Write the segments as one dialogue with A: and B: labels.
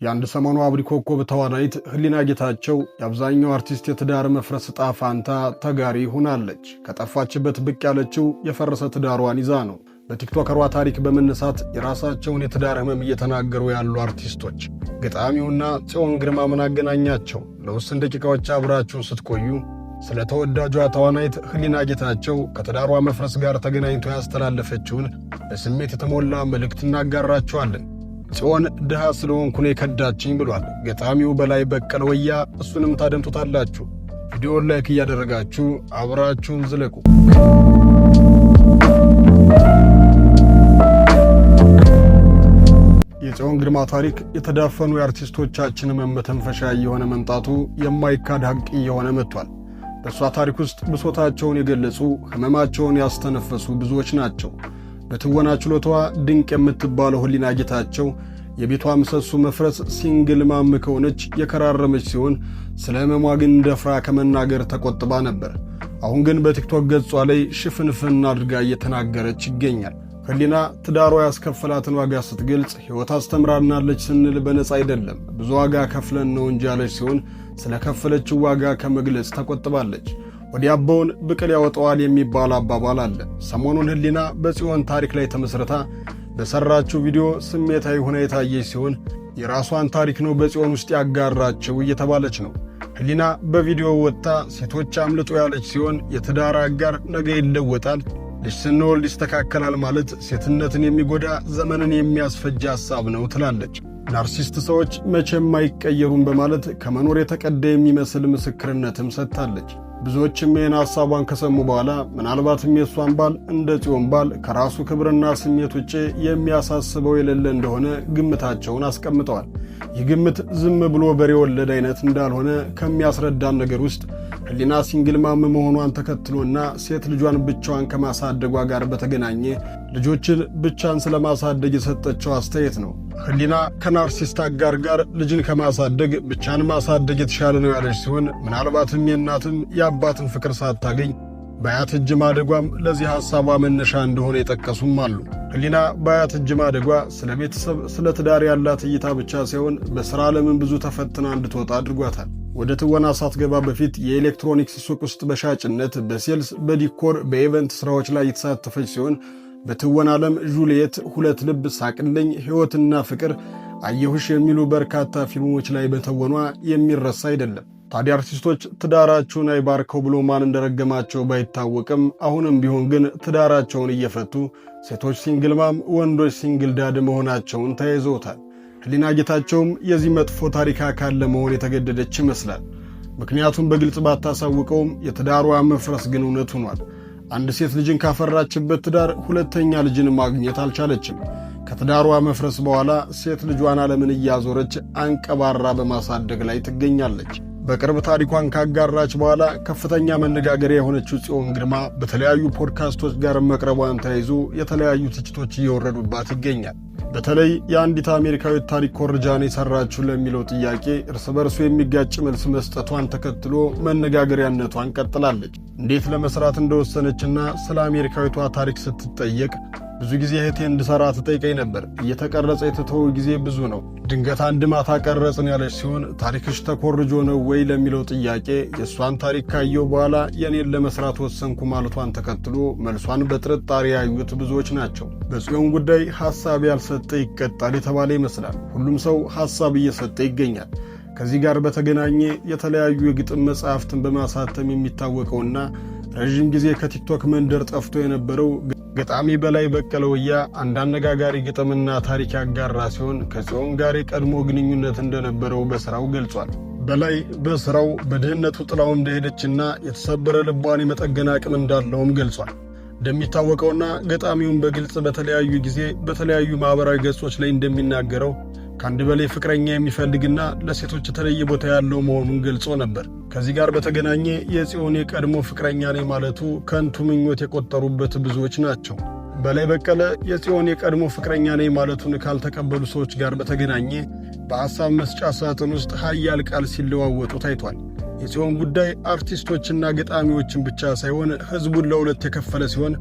A: የአንድ ሰሞኑ አብሪ ኮከብ ተዋናይት ህሊና ጌታቸው የአብዛኛው አርቲስት የትዳር መፍረስ ዕጣ ፈንታ ተጋሪ ሆናለች። ከጠፋችበት ብቅ ያለችው የፈረሰ ትዳሯን ይዛ ነው። በቲክቶከሯ ታሪክ በመነሳት የራሳቸውን የትዳር ህመም እየተናገሩ ያሉ አርቲስቶች ገጣሚውና ጽዮን ግርማ ምን አገናኛቸው? ለውስን ደቂቃዎች አብራችሁን ስትቆዩ ስለ ተወዳጇ ተዋናይት ህሊና ጌታቸው ከትዳሯ መፍረስ ጋር ተገናኝቶ ያስተላለፈችውን በስሜት የተሞላ መልእክት እናጋራችኋለን። ጽዮን ድሃ ስለሆንኩ ነው የከዳችኝ ብሏል ገጣሚው በላይ በቀለ ወያ። እሱንም ታደምጡታላችሁ። ቪዲዮውን ላይክ እያደረጋችሁ አብራችሁን ዝለቁ። የጽዮን ግርማ ታሪክ የተዳፈኑ የአርቲስቶቻችን መተንፈሻ የሆነ መምጣቱ የማይካድ ሀቅ የሆነ መጥቷል። በእሷ ታሪክ ውስጥ ብሶታቸውን የገለጹ ህመማቸውን ያስተነፈሱ ብዙዎች ናቸው። በትወና ችሎታዋ ድንቅ የምትባለው ህሊና ጌታቸው የቤቷ ምሰሶ መፍረስ ሲንግል ማም ከሆነች የከራረመች ሲሆን ስለ ህመሟ ግን ደፍራ ከመናገር ተቆጥባ ነበር። አሁን ግን በቲክቶክ ገጿ ላይ ሽፍንፍን አድርጋ እየተናገረች ይገኛል። ህሊና ትዳሯ ያስከፈላትን ዋጋ ስትገልጽ ሕይወት አስተምራናለች ስንል በነፃ አይደለም ብዙ ዋጋ ከፍለን ነው እንጂ ያለች ሲሆን ስለ ከፈለችው ዋጋ ከመግለጽ ተቆጥባለች። ወዲያባውን ብቅል ያወጣዋል የሚባል አባባል አለ። ሰሞኑን ህሊና በጽዮን ታሪክ ላይ ተመስርታ በሰራችው ቪዲዮ ስሜታዊ ሆና የታየች ሲሆን የራሷን ታሪክ ነው በጽዮን ውስጥ ያጋራችው እየተባለች ነው። ህሊና በቪዲዮ ወጥታ ሴቶች አምልጦ ያለች ሲሆን የትዳር አጋር ነገ ይለወጣል፣ ልጅ ስንወልድ ይስተካከላል ማለት ሴትነትን የሚጎዳ ዘመንን የሚያስፈጅ ሐሳብ ነው ትላለች። ናርሲስት ሰዎች መቼም አይቀየሩም በማለት ከመኖር የተቀዳ የሚመስል ምስክርነትም ሰጥታለች። ብዙዎችም ይህን ሐሳቧን ከሰሙ በኋላ ምናልባትም የእሷን ባል እንደ ጽዮን ባል ከራሱ ክብርና ስሜት ውጭ የሚያሳስበው የሌለ እንደሆነ ግምታቸውን አስቀምጠዋል። ይህ ግምት ዝም ብሎ በሬ ወለድ አይነት እንዳልሆነ ከሚያስረዳን ነገር ውስጥ ህሊና ሲንግል ማም መሆኗን ተከትሎና ሴት ልጇን ብቻዋን ከማሳደጓ ጋር በተገናኘ ልጆችን ብቻን ስለማሳደግ የሰጠችው አስተያየት ነው። ህሊና ከናርሲስት አጋር ጋር ልጅን ከማሳደግ ብቻን ማሳደግ የተሻለ ነው ያለች ሲሆን ምናልባትም የእናትም የአባትን ፍቅር ሳታገኝ በአያት እጅ ማደጓም ለዚህ ሐሳቧ መነሻ እንደሆነ የጠቀሱም አሉ። ህሊና በአያት እጅ ማደጓ ስለ ቤተሰብ፣ ስለ ትዳር ያላት እይታ ብቻ ሳይሆን በሥራ ዓለምን ብዙ ተፈትና እንድትወጣ አድርጓታል። ወደ ትወና ሳትገባ በፊት የኤሌክትሮኒክስ ሱቅ ውስጥ በሻጭነት፣ በሴልስ፣ በዲኮር፣ በኢቨንት ሥራዎች ላይ የተሳተፈች ሲሆን በትወና ዓለም ጁልየት፣ ሁለት ልብ፣ ሳቅልኝ፣ ሕይወትና ፍቅር፣ አየሁሽ የሚሉ በርካታ ፊልሞች ላይ በተወኗ የሚረሳ አይደለም። ታዲያ አርቲስቶች ትዳራቸውን አይባርከው ብሎ ማን እንደረገማቸው ባይታወቅም አሁንም ቢሆን ግን ትዳራቸውን እየፈቱ ሴቶች ሲንግል ማም፣ ወንዶች ሲንግል ዳድ መሆናቸውን ተያይዘውታል። ህሊና ጌታቸውም የዚህ መጥፎ ታሪክ አካል ለመሆን የተገደደች ይመስላል። ምክንያቱም በግልጽ ባታሳውቀውም የትዳሯ መፍረስ ግን እውነት ሆኗል። አንድ ሴት ልጅን ካፈራችበት ትዳር ሁለተኛ ልጅን ማግኘት አልቻለችም። ከትዳሯ መፍረስ በኋላ ሴት ልጇን ዓለምን እያዞረች አንቀባራ በማሳደግ ላይ ትገኛለች። በቅርብ ታሪኳን ካጋራች በኋላ ከፍተኛ መነጋገሪያ የሆነችው ጽዮን ግርማ በተለያዩ ፖድካስቶች ጋር መቅረቧን ተያይዞ የተለያዩ ትችቶች እየወረዱባት ይገኛል። በተለይ የአንዲት አሜሪካዊት ታሪክ ኮርጃን የሰራችው ለሚለው ጥያቄ እርስ በርሱ የሚጋጭ መልስ መስጠቷን ተከትሎ መነጋገሪያነቷን ቀጥላለች። እንዴት ለመስራት እንደወሰነችና ስለ አሜሪካዊቷ ታሪክ ስትጠየቅ ብዙ ጊዜ እህቴ እንድሰራ ትጠይቀኝ ነበር፣ እየተቀረጸ የተተወው ጊዜ ብዙ ነው፣ ድንገት አንድ ማታ ቀረጽን ያለች ሲሆን ታሪክሽ ተኮርጆ ነው ወይ ለሚለው ጥያቄ የእሷን ታሪክ ካየው በኋላ የኔን ለመስራት ወሰንኩ ማለቷን ተከትሎ መልሷን በጥርጣሬ ያዩት ብዙዎች ናቸው። በጽዮን ጉዳይ ሐሳብ ያልሰጠ ይቀጣል የተባለ ይመስላል። ሁሉም ሰው ሐሳብ እየሰጠ ይገኛል። ከዚህ ጋር በተገናኘ የተለያዩ የግጥም መጽሐፍትን በማሳተም የሚታወቀውና ረዥም ጊዜ ከቲክቶክ መንደር ጠፍቶ የነበረው ገጣሚ በላይ በቀለ ወያ አንድ አነጋጋሪ ግጥምና ታሪክ ያጋራ ሲሆን ከጽዮን ጋር የቀድሞ ግንኙነት እንደነበረው በሥራው ገልጿል። በላይ በሥራው በድህነቱ ጥላው እንደሄደችና የተሰበረ ልቧን የመጠገን አቅም እንዳለውም ገልጿል። እንደሚታወቀውና ገጣሚውን በግልጽ በተለያዩ ጊዜ በተለያዩ ማኅበራዊ ገጾች ላይ እንደሚናገረው ከአንድ በላይ ፍቅረኛ የሚፈልግና ለሴቶች የተለየ ቦታ ያለው መሆኑን ገልጾ ነበር። ከዚህ ጋር በተገናኘ የጽዮን የቀድሞ ፍቅረኛ ነኝ ማለቱ ከንቱ ምኞት የቆጠሩበት ብዙዎች ናቸው። በላይ በቀለ የጽዮን የቀድሞ ፍቅረኛ ነኝ ማለቱን ካልተቀበሉ ሰዎች ጋር በተገናኘ በሐሳብ መስጫ ሳጥን ውስጥ ኃያል ቃል ሲለዋወጡ ታይቷል። የጽዮን ጉዳይ አርቲስቶችና ገጣሚዎችን ብቻ ሳይሆን ሕዝቡን ለሁለት የከፈለ ሲሆን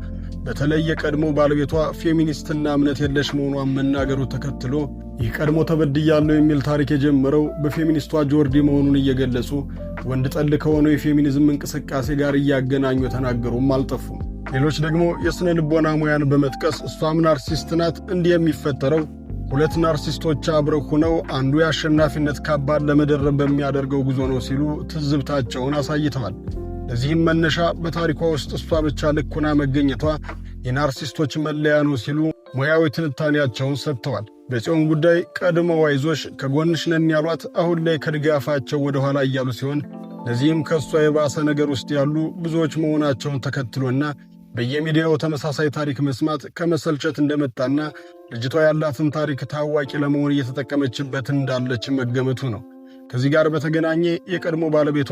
A: በተለይ የቀድሞ ባለቤቷ ፌሚኒስትና እምነት የለሽ መሆኗን መናገሩ ተከትሎ የቀድሞ ተበድያለሁ የሚል ታሪክ የጀመረው በፌሚኒስቷ ጆርዲ መሆኑን እየገለጹ ወንድ ጠል ከሆነው የፌሚኒዝም እንቅስቃሴ ጋር እያገናኙ የተናገሩም አልጠፉም። ሌሎች ደግሞ የሥነ ልቦና ሙያን በመጥቀስ እሷም ናርሲስት ናት፣ እንዲህ የሚፈጠረው ሁለት ናርሲስቶች አብረው ሆነው አንዱ የአሸናፊነት ካባን ለመደረብ በሚያደርገው ጉዞ ነው ሲሉ ትዝብታቸውን አሳይተዋል። ለዚህም መነሻ በታሪኳ ውስጥ እሷ ብቻ ልክ ሆና መገኘቷ የናርሲስቶች መለያ ነው ሲሉ ሙያዊ ትንታኔያቸውን ሰጥተዋል። በጽዮን ጉዳይ ቀድመው አይዞሽ ከጎንሽ ነን ያሏት አሁን ላይ ከድጋፋቸው ወደ ኋላ እያሉ ሲሆን ለዚህም ከእሷ የባሰ ነገር ውስጥ ያሉ ብዙዎች መሆናቸውን ተከትሎና በየሚዲያው ተመሳሳይ ታሪክ መስማት ከመሰልቸት እንደመጣና ልጅቷ ያላትን ታሪክ ታዋቂ ለመሆን እየተጠቀመችበት እንዳለች መገመቱ ነው። ከዚህ ጋር በተገናኘ የቀድሞ ባለቤቷ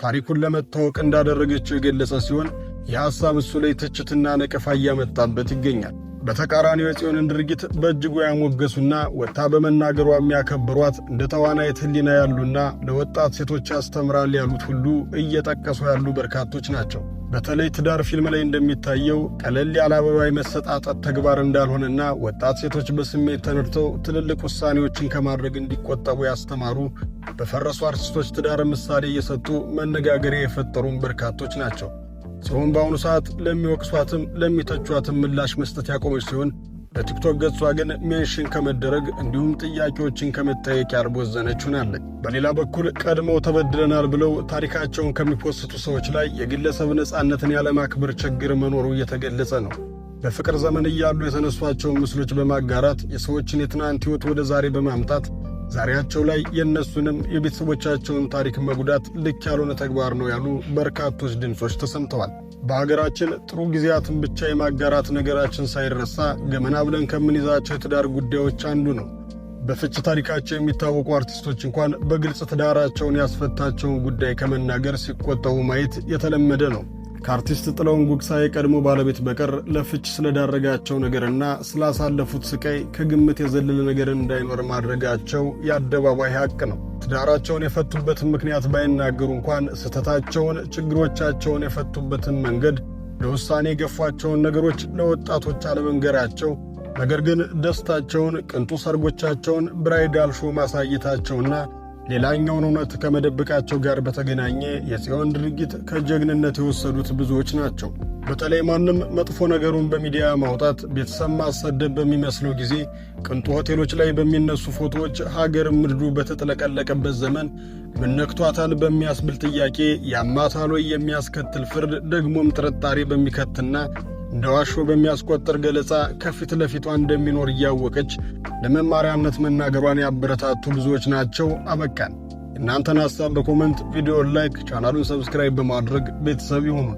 A: ታሪኩን ለመታወቅ እንዳደረገችው የገለጸ ሲሆን የሐሳብ እሱ ላይ ትችትና ነቀፋ እያመጣበት ይገኛል። በተቃራኒው የጽዮንን ድርጊት በእጅጉ ያሞገሱና ወጥታ በመናገሯ የሚያከብሯት እንደ ተዋናይት ሕሊና ያሉና ለወጣት ሴቶች ያስተምራል ያሉት ሁሉ እየጠቀሱ ያሉ በርካቶች ናቸው። በተለይ ትዳር ፊልም ላይ እንደሚታየው ቀለል ያለ አበባ የመሰጣጠት ተግባር እንዳልሆነና ወጣት ሴቶች በስሜት ተነድተው ትልልቅ ውሳኔዎችን ከማድረግ እንዲቆጠቡ ያስተማሩ በፈረሱ አርቲስቶች ትዳር ምሳሌ እየሰጡ መነጋገሪያ የፈጠሩም በርካቶች ናቸው። ጽዮን በአሁኑ ሰዓት ለሚወቅሷትም ለሚተቿትም ምላሽ መስጠት ያቆመች ሲሆን በቲክቶክ ገጿ ግን ሜንሽን ከመደረግ እንዲሁም ጥያቄዎችን ከመጠየቅ ያልቦዘነች ሆናለች። በሌላ በኩል ቀድመው ተበድለናል ብለው ታሪካቸውን ከሚፖስቱ ሰዎች ላይ የግለሰብ ነጻነትን ያለማክበር ችግር መኖሩ እየተገለጸ ነው። በፍቅር ዘመን እያሉ የተነሷቸውን ምስሎች በማጋራት የሰዎችን የትናንት ሕይወት ወደ ዛሬ በማምጣት ዛሬያቸው ላይ የእነሱንም የቤተሰቦቻቸውን ታሪክ መጉዳት ልክ ያልሆነ ተግባር ነው ያሉ በርካቶች ድምፆች ተሰምተዋል። በሀገራችን ጥሩ ጊዜያትን ብቻ የማጋራት ነገራችን ሳይረሳ ገመና ብለን ከምንይዛቸው የትዳር ጉዳዮች አንዱ ነው። በፍች ታሪካቸው የሚታወቁ አርቲስቶች እንኳን በግልጽ ትዳራቸውን ያስፈታቸውን ጉዳይ ከመናገር ሲቆጠቡ ማየት የተለመደ ነው። ከአርቲስት ጥላሁን ጉግሳ የቀድሞ ባለቤት በቀር ለፍች ስለዳረጋቸው ነገርና ስላሳለፉት ስቃይ ከግምት የዘለለ ነገር እንዳይኖር ማድረጋቸው የአደባባይ ሀቅ ነው። ትዳራቸውን የፈቱበትን ምክንያት ባይናገሩ እንኳን ስህተታቸውን፣ ችግሮቻቸውን የፈቱበትን መንገድ፣ ለውሳኔ የገፏቸውን ነገሮች ለወጣቶች አለመንገራቸው፣ ነገር ግን ደስታቸውን፣ ቅንጡ ሰርጎቻቸውን ብራይዳል ሾው ማሳየታቸውና ሌላኛውን እውነት ከመደበቃቸው ጋር በተገናኘ የጽዮን ድርጊት ከጀግንነት የወሰዱት ብዙዎች ናቸው። በተለይ ማንም መጥፎ ነገሩን በሚዲያ ማውጣት ቤተሰብ ማሰደብ በሚመስለው ጊዜ ቅንጡ ሆቴሎች ላይ በሚነሱ ፎቶዎች ሀገር ምድሩ በተጥለቀለቀበት ዘመን ምን ነክቷታል በሚያስብል ጥያቄ ያማታል ወይ የሚያስከትል ፍርድ ደግሞም ጥርጣሬ በሚከትና እንደ ዋሾ በሚያስቆጥር ገለጻ ከፊት ለፊቷ እንደሚኖር እያወቀች ለመማሪያነት መናገሯን ያበረታቱ ብዙዎች ናቸው። አበቃን። እናንተን ሐሳብ በኮመንት ቪዲዮን ላይክ፣ ቻናሉን ሰብስክራይብ በማድረግ ቤተሰብ ይሁኑ።